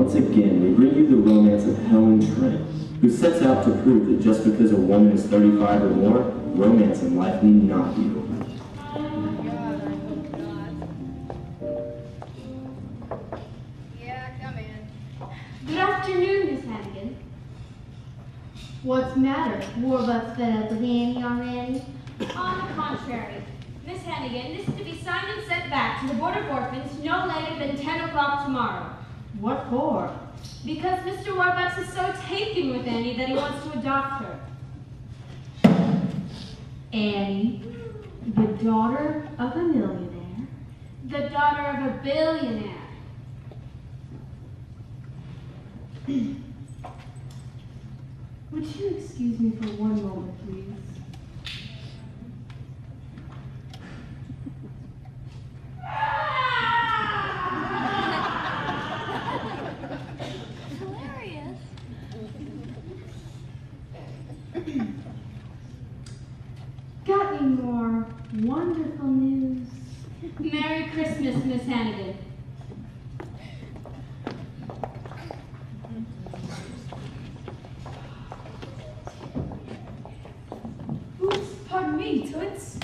once again, we bring you the romance of Helen Trent, who sets out to prove that just because a woman is 35 or more, romance in life need not be over. Yeah, come in. Good afternoon, Miss Hannigan. What's the matter? Warbucks fed up with Annie already? On the contrary, Miss Hannigan, this is to be signed and sent back to the Board of Orphans no later than 10 o'clock tomorrow. What for? Because Mr. Warbucks is so taken with Annie that he wants to adopt her. Annie, the daughter of a millionaire. The daughter of a billionaire. Would you excuse me for one moment, please? Hilarious. Got any more wonderful news? Merry Christmas, Miss Hannigan. Oops, pardon me, Toots.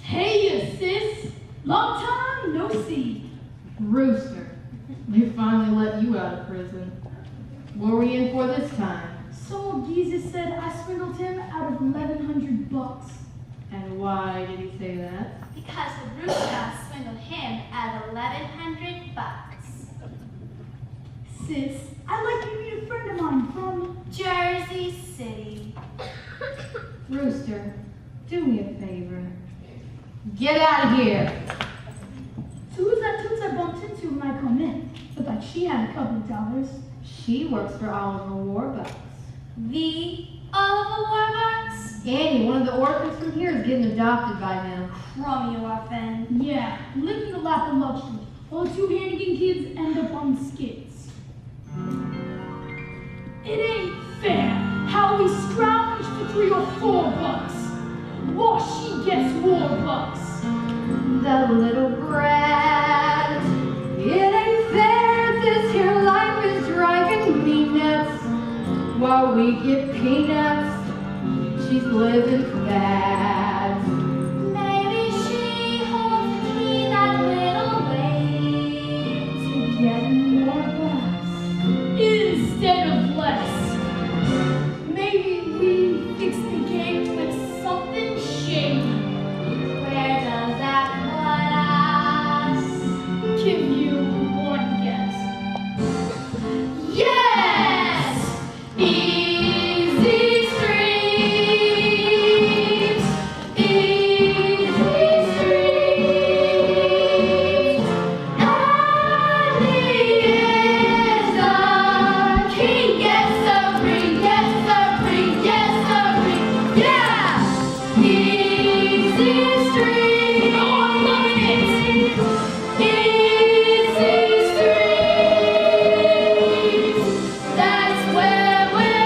Hey, sis. Long time no see. Rooster, they finally let you out of prison. What were you in for this time? So Jesus said I swindled him out of $1,100. And why did he say that? Because the rooster swindled him out of $1,100. Sis, I'd like you to meet a friend of mine from Jersey City. Rooster, do me a favor. Get out of here! So who's that Toots I bumped into when I come in? Looked like she had a couple of dollars. She works for Oliver Warbucks. The Oliver Warbucks? Annie, one of the orphans from here is getting adopted by him. Crummy orphan. Yeah, lived in the lap of luxury. While the two Hannigan kids end up on skids. It ain't fair how we scrounge for $3 or $4 while she gets Warbucks. The little brat. It ain't fair, this here life is driving me nuts. While we get peanuts, she's living fast. Maybe she hopes me that little way To get Warbucks instead of less. Maybe we fix the game with something shady. Where does that put us? Give you one guess. Yes! Easy streets! Easy streets! Annie is the king! Yes, sirree! Yes, sirree! Yes, sirree! Yeah! Easy streets! Oh, I'm loving it! Easy streets! That's where we're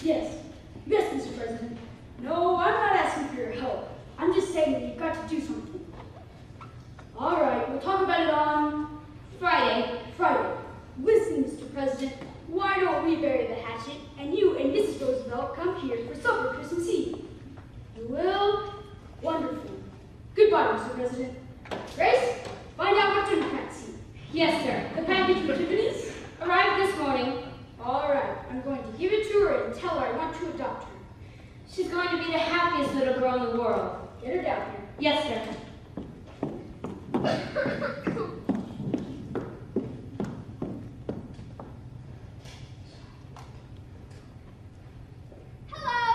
Yes, yes, Mr. President. No, I'm not asking for your help. I'm just saying that you've got to do something. All right, we'll talk about it on Friday. Friday. Listen, Mr. President, why don't we bury the hatchet and you and Mrs. Roosevelt come here for supper Christmas Eve? You will? Wonderful. Goodbye, Mr. President. Grace, find out what dinner can't see. Yes, sir. The package for Tiffany's? Arrived this morning. All right, I'm going to give it to her and tell her I want to adopt her. She's going to be the happiest little girl in the world. Get her down here. Yes, sir. Hello.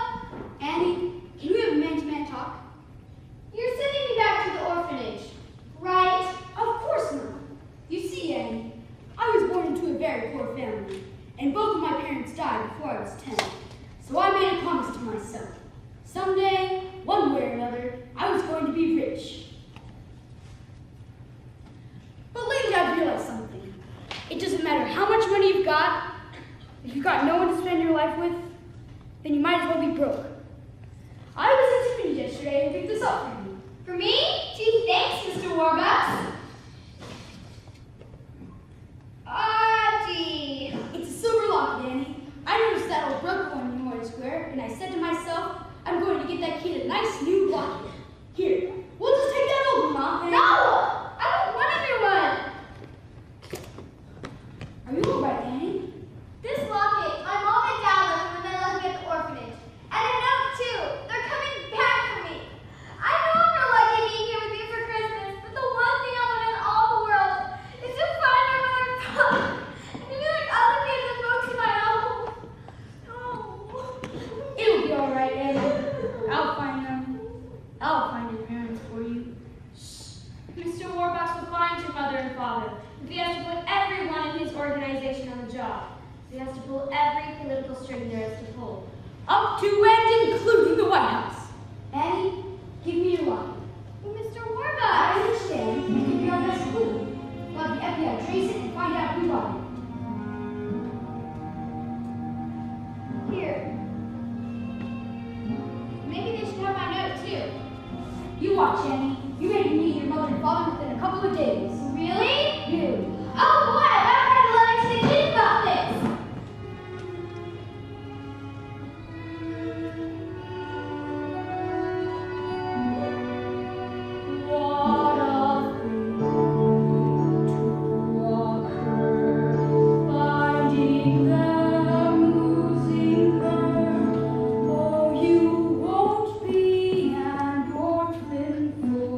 and both of my parents died before I was 10. So I made a promise to myself. Someday, one way or another, I was going to be rich. But lately I've realized something. It doesn't matter how much money you've got, if you've got no one to spend your life with, then you might as well be broke. I was in Tiffany's yesterday and picked this up for you. For me? Gee, thanks, Mr. Warbucks. Gee. It's a silver locket, Annie. I noticed that old broke one in Memorial Square, and I said to myself, I'm going to get that kid a nice new locket. Here, we'll just take that old one, Mom. No! I don't want a new one. Are you all right, Annie? This locket, my mom and dad left when they left me at the orphanage. And a note too. They're coming back for me. I know I'm not lucky being here with you for Christmas, but the one thing I want in all the world is to find my mother and father. And to be like other kids and folks in my own. Oh. It'll be all right, Annie. I'll find them. I'll find your parents for you. Mr. Warbucks will find your mother and father if he has to put everyone in his organization on the job. He has to pull every political string there is to pull. Up to and including the White House. Annie, give me your locket. Mr. I Warbucks. understand. You can be our best clue. We'll have the FBI trace it and find out who got it. Here. Maybe they should have my note too. You watch, Annie. You may meet your mother and father within a couple of days. Really? You. Oh boy, I better write a letter to the kids about this. What a thing to occur, finding them, losing her. Oh, you won't be an orphan forever.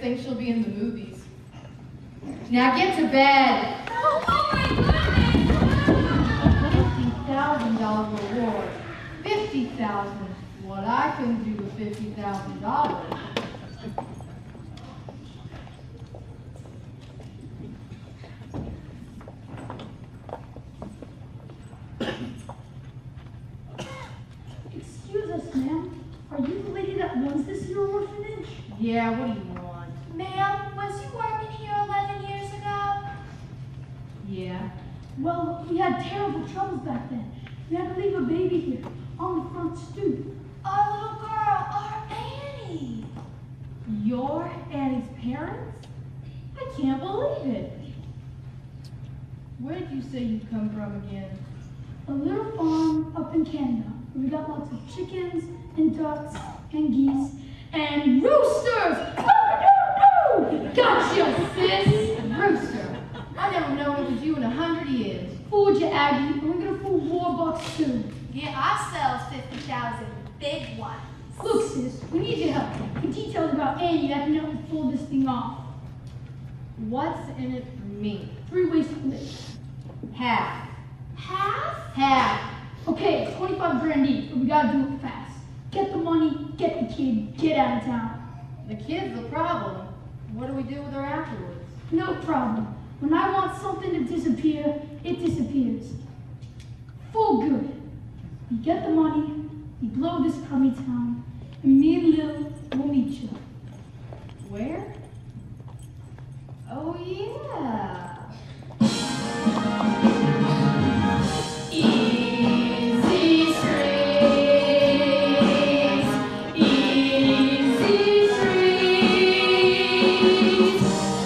think she'll be in the movies. Now get to bed. Oh my goodness! $50,000 reward. $50,000. What I can do with $50,000. Excuse us, ma'am. Are you the lady that runs this here orphanage? Yeah, what do you want? Ma'am, was you working here 11 years ago? Yeah. Well, we had terrible troubles back then. We had to leave a baby here on the front stoop. Our little girl, our Annie. You're Annie's parents? I can't believe it. Where did you say you come from again? A little farm up in Canada. We got lots of chickens and ducks and geese and roosters. Gotcha, sis. Rooster. I never known it was you in 100 years. Fooled you, Aggie. And we're gonna fool Warbucks too. Yeah, ourselves 50,000 big ones. Look, sis, we need your help. The details about Annie that can help us pull this thing off. What's in it for me? 3 ways to live. Half. Half? Half. Okay, it's 25 grand each, but we gotta do it fast. Get the money, get the kid, get out of town. The kid's the problem. What do we do with her afterwards? No problem. When I want something to disappear, it disappears. Full good. You get the money, you blow this crummy town, and me and Lil will meet you. Where? Oh, yeah. Easy streets, easy streets.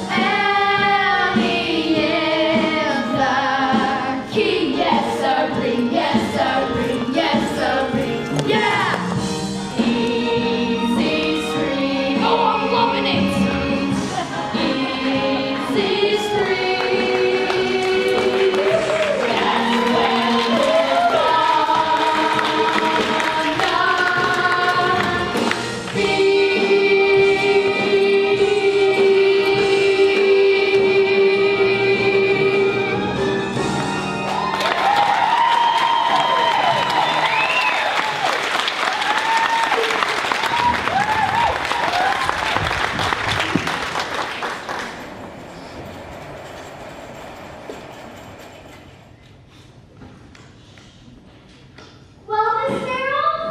Annie is the king, yes sirree, yes sirree, yes sirree, yeah. Easy streets, oh I'm loving it. Easy streets, that's where we're gonna be. Well, Miss Carol?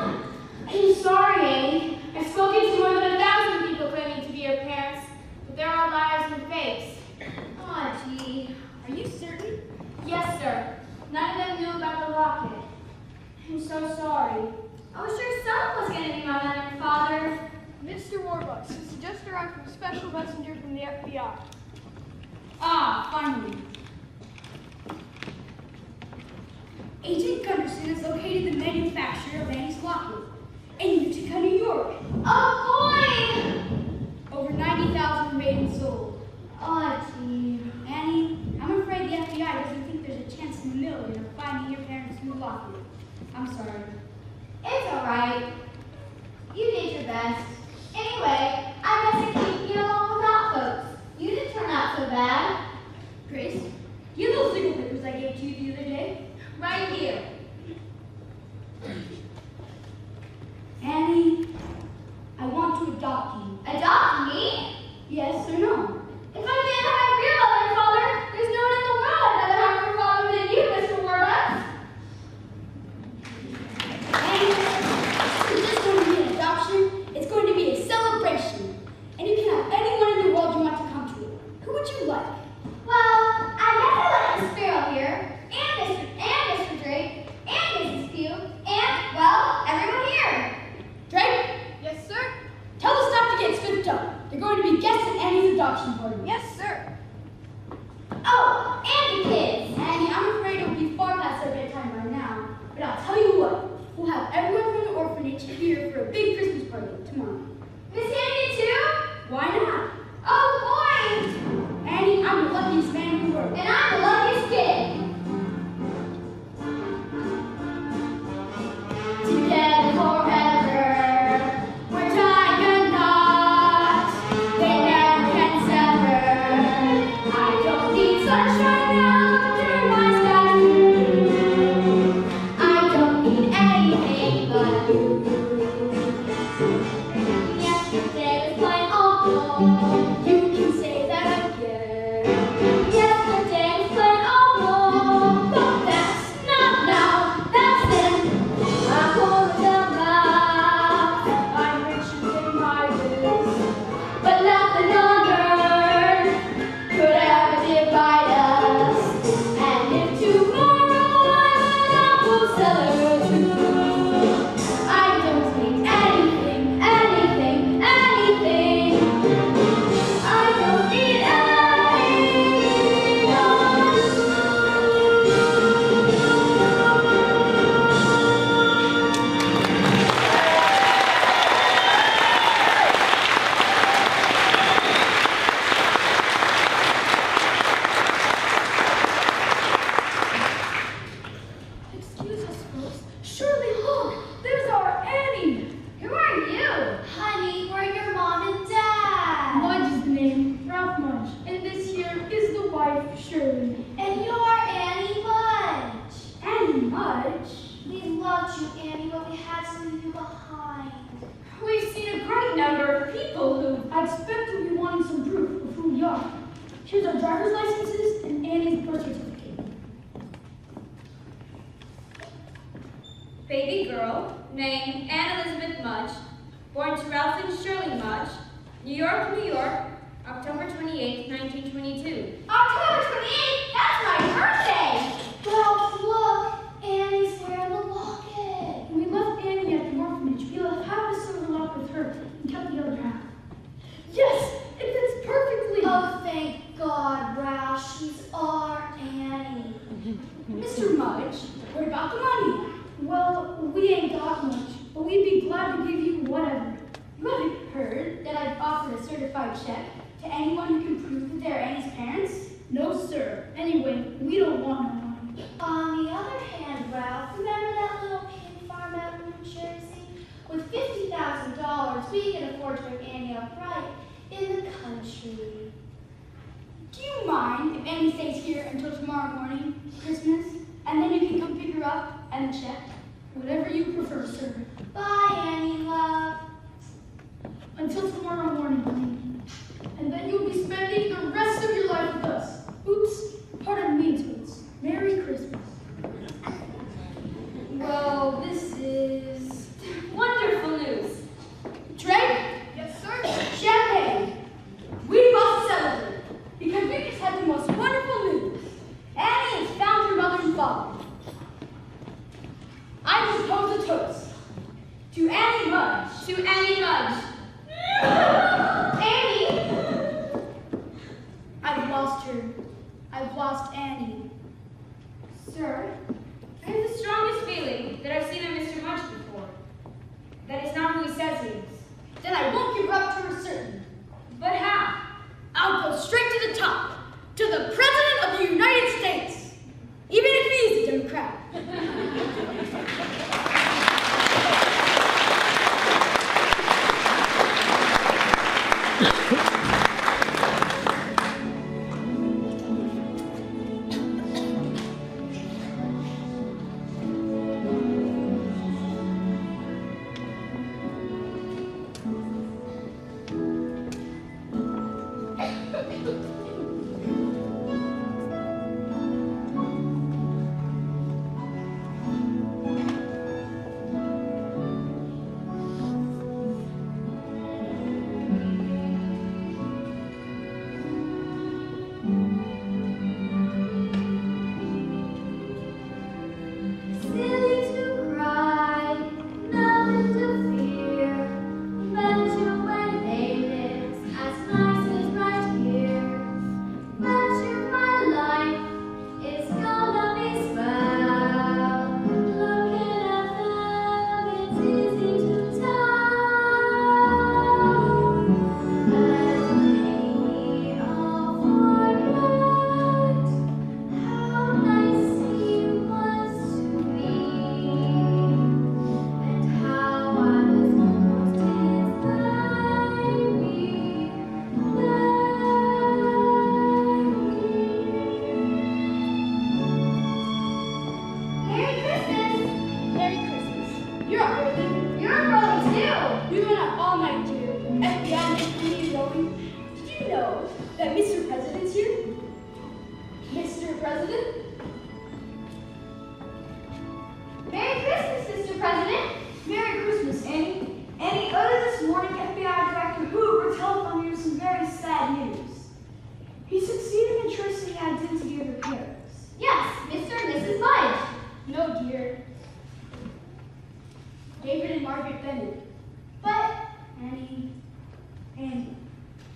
I'm sorry, Annie. I've spoken to more than 1,000 people claiming to be your parents, but they're all liars and fakes. Aw, gee. Are you certain? Yes, sir. None of them knew about the locket. I'm so sorry. I was sure someone was going to be my mother and father. Mr. Warbucks, this is just arrived from a special messenger from the FBI. Ah, finally. Agent Gunderson has located the manufacturer of Annie's locket in Utica, New York. Oh, boy! Over 90,000 were made and sold. Aw, gee. Annie, I'm afraid the FBI doesn't think there's a chance in a million of finding your parents' new locket. I'm sorry. It's alright. You did your best. Anyway, I guess I can't get along without folks. You didn't turn out so bad. Grace, you know those legal papers I gave to you the other day? Right here. Annie, I want to adopt you. Adopt me? Yes or no? If I didn't have my real mother and father, there's no one in the world I'd rather have for father than you, Mr. Warbucks. Annie, it's just going to be an adoption. It's going to be a celebration. And you can have anyone in the world you want to come to it. Who would you like? Well, I guess I like Miss Sparrow here, and Mr. Drake, and Mrs. Pugh, and, well, everyone here. Drake, Yes, sir. tell the staff to get scooped up. They're going to be guests at Annie's adoption party. Yes, sir. Oh, and the kids. Annie, I'm afraid it will be far past their bedtime right now. But I'll tell you what. We'll have everyone from the orphanage here for a big Christmas party tomorrow. Miss Annie too? Why not? Oh, boy. Annie, I'm the luckiest man in the world. And I'm the luckiest kid. Together forever, we're tying a knot. They never driver's licenses, and Annie's birth certificate. Baby girl, named Anne Elizabeth Mudge, born to Ralph and Shirley Mudge, New York, New York, October 28, 1922. October 28th? That's my birthday! Well, look, Annie's wearing the locket. When we left Annie at the orphanage, we left half the silver lock with her and kept the other half. Yes, it fits perfectly. Oh, thank God, Ralph. She's our Annie. Mr. Mudge, what about the money? Well, we ain't got much, but we'd be glad to give you whatever. You haven't heard that I've offered a certified check to anyone who can prove that they're Annie's parents? No, sir. Anyway, we don't want no money. On the other hand, Ralph, remember that little pig farm out in New Jersey? With $50,000, we can afford to bring Annie up right in the country. Do you mind if Annie stays here until tomorrow morning, Christmas? And then you can come pick her up and check? Whatever you prefer, sir. Bye, Annie, love. Until tomorrow morning, honey. And then you'll be spending the rest of your life with us. Oops, pardon me, Toots. Merry Christmas. Well, this is wonderful news. Trey? Yes, sir. Champagne. We must celebrate because we just had the most wonderful news. Annie has found her mother and father. I propose a toast to Annie Mudge. To Annie Mudge. Annie! I've lost her. I've lost Annie. Sir? I have the strongest feeling that I've seen a Mr. Mudge before. That is not who he says he is. Then I won't give her up to her certain. But how? I'll go straight to the top, to the President of the United States, even if he's a Democrat.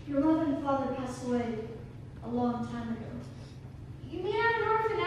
Your mother and father passed away a long time ago. You mean I'm an orphan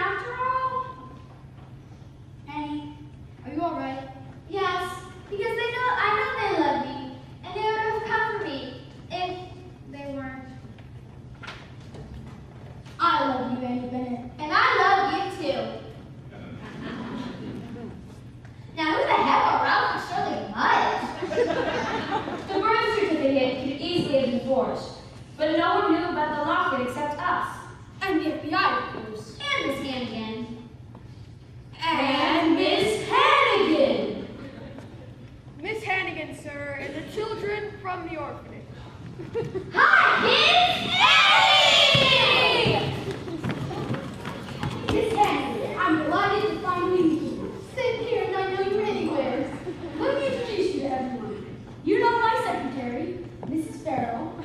Miss Henry, I'm delighted to finally meet you. Sit here and I know you anywhere. Let me introduce you to everyone. You know my secretary, Mrs. Farrell,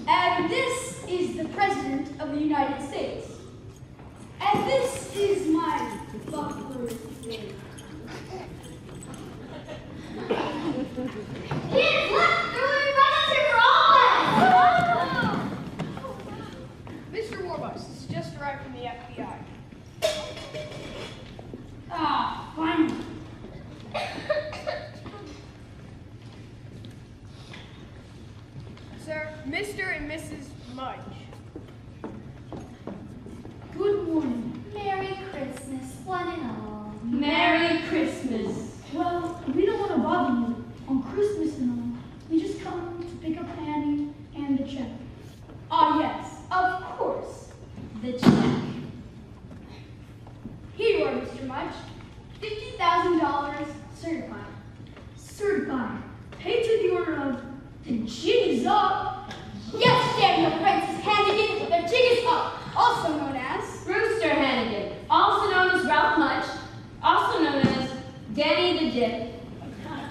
and this is the President of the United States. And this is my butler. Kids, look! They're leaving presents here for all of us! Mr. Warbucks, this is just arrived from the FBI. Ah, finally. Sir, Mr. and Mrs. Mudge. Good morning. Merry Christmas, one and all. Merry Christmas. Well, we don't want to bother you on Christmas and all. We just come to pick up Annie and the check. Ah, yes, of course, the check. Here you are, Mr. Mudge. $50,000 certified. Certified. Paid to the order of the jig is up. Yes, Daniel Francis Hannigan, the jig is up. Also known as Brewster Hannigan, also known as Ralph Much, also known as Danny the Dip.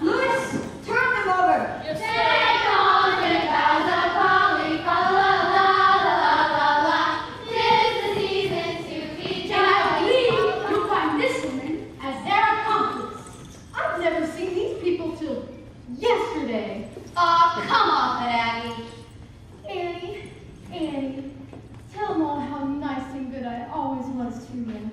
Louis, turn them over. Yes, Take all the bells of holly, fa la la la la la. 'Tis the season to be and I jolly. believe you'll find this woman as their accomplice. I've never seen these people till yesterday. Aw, come off it, Aggie. Annie, tell them all how nice and good I always was to them.